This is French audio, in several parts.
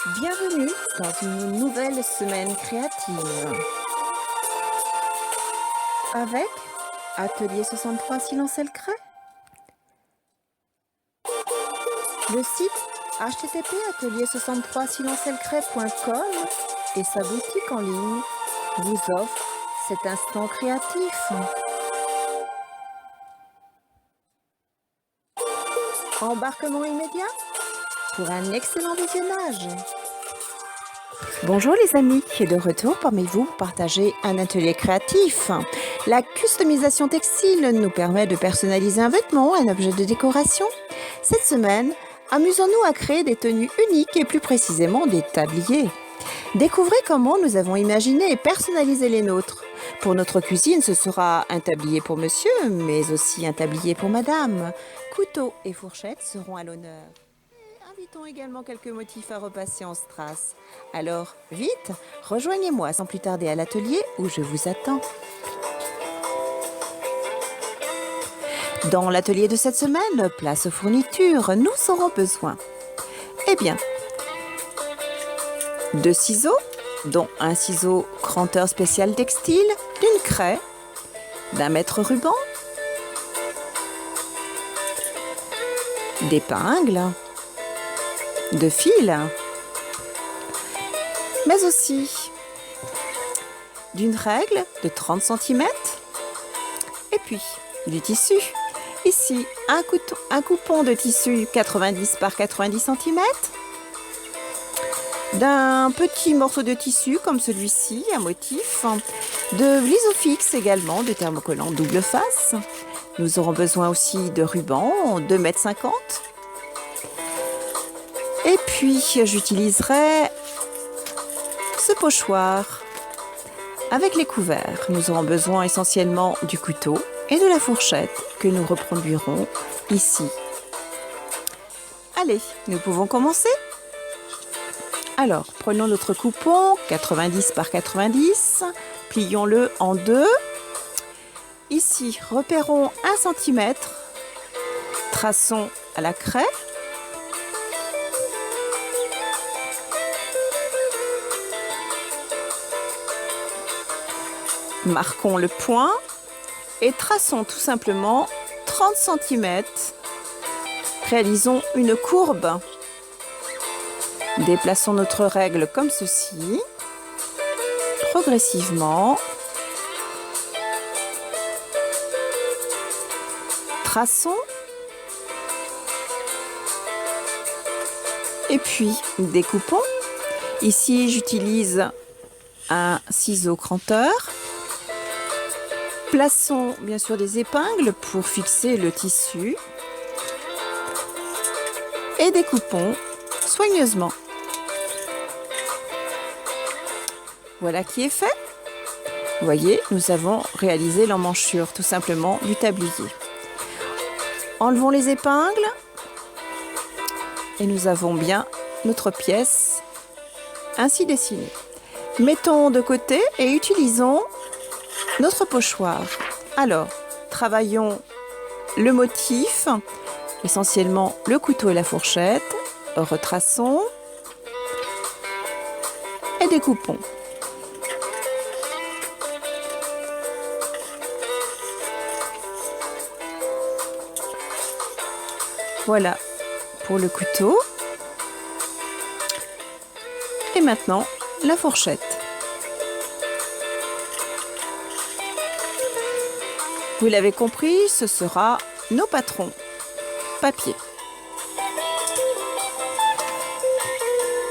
Bienvenue dans une nouvelle semaine créative avec Atelier 63 Silence et le Crêt, le site http://atelier63silenceelcret.com et sa boutique en ligne vous offre cet instant créatif. Embarquement immédiat pour un excellent visionnage. Bonjour les amis, et de retour parmi vous pour partager un atelier créatif. La customisation textile nous permet de personnaliser un vêtement, un objet de décoration. Cette semaine, amusons-nous à créer des tenues uniques et plus précisément des tabliers. Découvrez comment nous avons imaginé et personnalisé les nôtres. Pour notre cuisine, ce sera un tablier pour monsieur, mais aussi un tablier pour madame. Couteaux et fourchettes seront à l'honneur. Invitons également quelques motifs à repasser en strass. Alors, vite, rejoignez-moi sans plus tarder à l'atelier où je vous attends. Dans l'atelier de cette semaine, place aux fournitures, nous aurons besoin, eh bien, de ciseaux, dont un ciseau cranteur spécial textile, d'une craie, d'un mètre ruban, d'épingles, de fil, mais aussi d'une règle de 30 cm et puis du tissu. Ici, un coupon de tissu 90 par 90 cm, d'un petit morceau de tissu comme celui-ci, un motif, de l'isofix également, de thermocollant double face. Nous aurons besoin aussi de ruban 2,50 m. Et puis, j'utiliserai ce pochoir avec les couverts. Nous aurons besoin essentiellement du couteau et de la fourchette que nous reproduirons ici. Allez, nous pouvons commencer. Alors, prenons notre coupon 90 par 90, plions-le en deux. Ici, repérons 1 cm, traçons à la craie. Marquons le point et traçons tout simplement 30 cm. Réalisons une courbe. Déplaçons notre règle comme ceci, progressivement. Traçons. Et puis découpons. Ici, j'utilise un ciseau cranteur. Plaçons bien sûr des épingles pour fixer le tissu et découpons soigneusement. Voilà qui est fait. Vous voyez, nous avons réalisé l'emmanchure tout simplement du tablier. Enlevons les épingles et nous avons bien notre pièce ainsi dessinée. Mettons de côté et utilisons notre pochoir. Alors, travaillons le motif, essentiellement le couteau et la fourchette. Retraçons et découpons. Voilà pour le couteau. Et maintenant, la fourchette. Vous l'avez compris, ce sera nos patrons papier.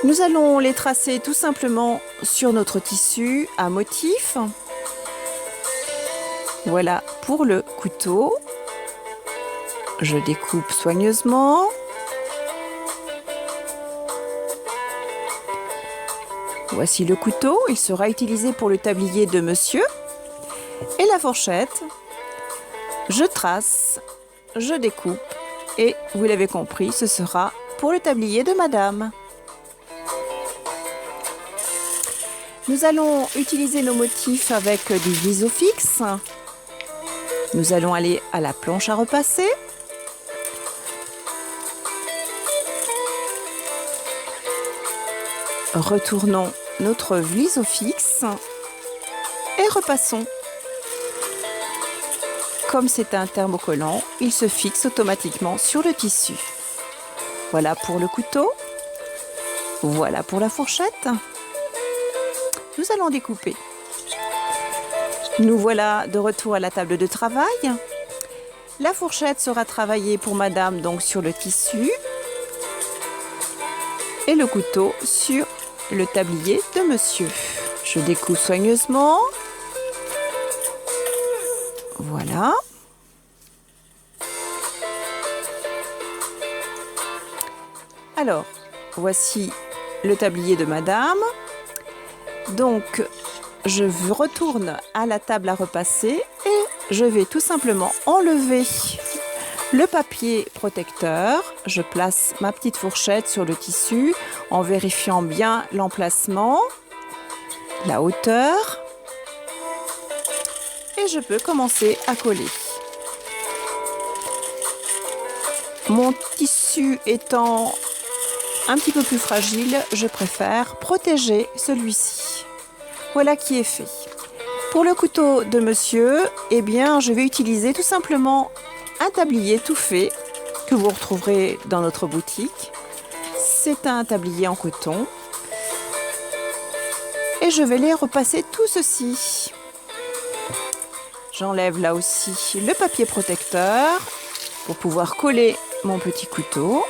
Nous allons les tracer tout simplement sur notre tissu à motif. Voilà pour le couteau. Je découpe soigneusement. Voici le couteau, il sera utilisé pour le tablier de monsieur. Et la fourchette, je trace, je découpe et vous l'avez compris, ce sera pour le tablier de madame. Nous allons utiliser nos motifs avec du isofix. Nous allons aller à la planche à repasser. Retournons notre vliso fixe et repassons. Comme c'est un thermocollant, il se fixe automatiquement sur le tissu. Voilà pour le couteau. Voilà pour la fourchette. Nous allons découper. Nous voilà de retour à la table de travail. La fourchette sera travaillée pour madame donc sur le tissu et le couteau sur le tablier de monsieur. Je découpe soigneusement. Voilà. Alors, voici le tablier de madame. Donc, je retourne à la table à repasser et je vais tout simplement enlever le papier protecteur. Je place ma petite fourchette sur le tissu en vérifiant bien l'emplacement, la hauteur. Et je peux commencer à coller. Mon tissu étant un petit peu plus fragile, je préfère protéger celui-ci. Voilà qui est fait. Pour le couteau de monsieur, eh bien, je vais utiliser tout simplement un tablier tout fait que vous retrouverez dans notre boutique. C'est un tablier en coton. Et je vais les repasser tout ceci. J'enlève là aussi le papier protecteur pour pouvoir coller mon petit couteau.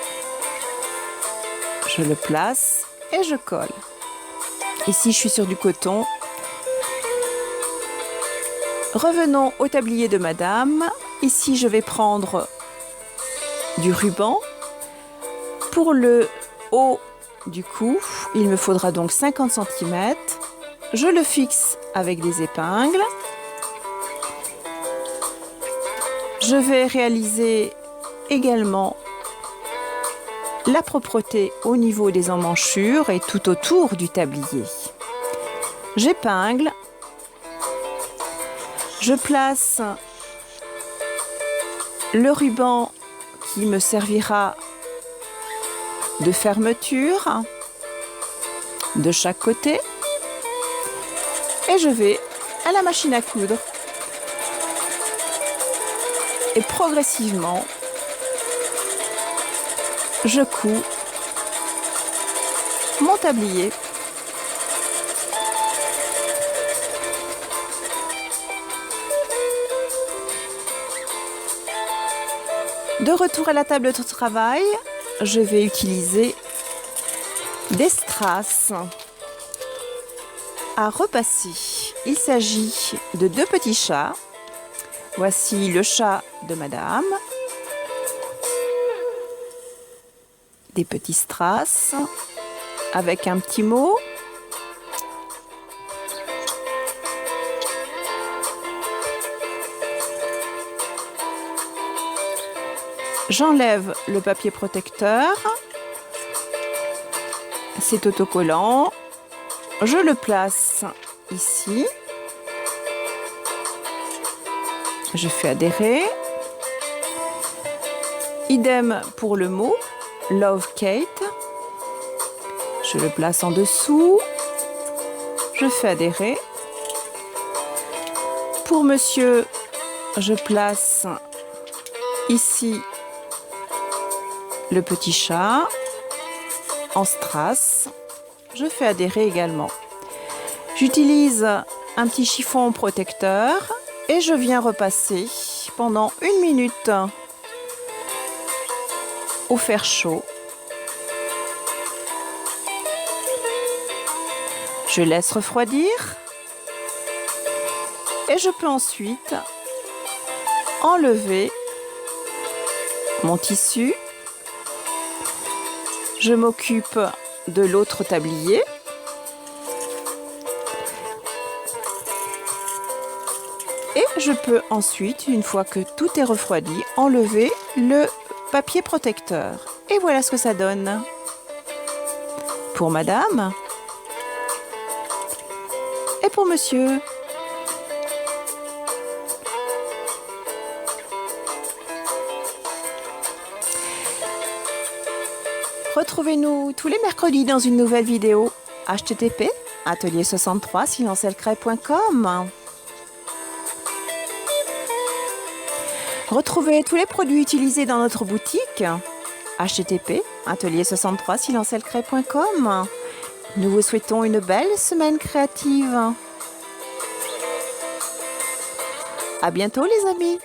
Je le place et je colle. Ici, je suis sur du coton. Revenons au tablier de madame. Ici, je vais prendre du ruban. Pour le haut du cou, il me faudra donc 50 cm. Je le fixe avec des épingles. Je vais réaliser également la propreté au niveau des emmanchures et tout autour du tablier. J'épingle. Je place le ruban qui me servira de fermeture de chaque côté. Et je vais à la machine à coudre. Et progressivement, je couds mon tablier. De retour à la table de travail, je vais utiliser des strass à repasser. Il s'agit de 2 petits chats. Voici le chat de madame. Des petits strass avec un petit mot. J'enlève le papier protecteur. C'est autocollant. Je le place ici. Je fais adhérer. Idem pour le mot Love Kate. Je le place en dessous. Je fais adhérer. Pour monsieur, je place ici le petit chat en strass. Je fais adhérer également. J'utilise un petit chiffon protecteur et je viens repasser pendant 1 minute au fer chaud. Je laisse refroidir et je peux ensuite enlever mon tissu. Je m'occupe de l'autre tablier. Et je peux ensuite, une fois que tout est refroidi, enlever le papier protecteur. Et voilà ce que ça donne. Pour madame et pour monsieur. Retrouvez-nous tous les mercredis dans une nouvelle vidéo. http atelier63silencelcret.com. Retrouvez tous les produits utilisés dans notre boutique http atelier63silencelcret.com. Nous vous souhaitons une belle semaine créative. À bientôt les amis.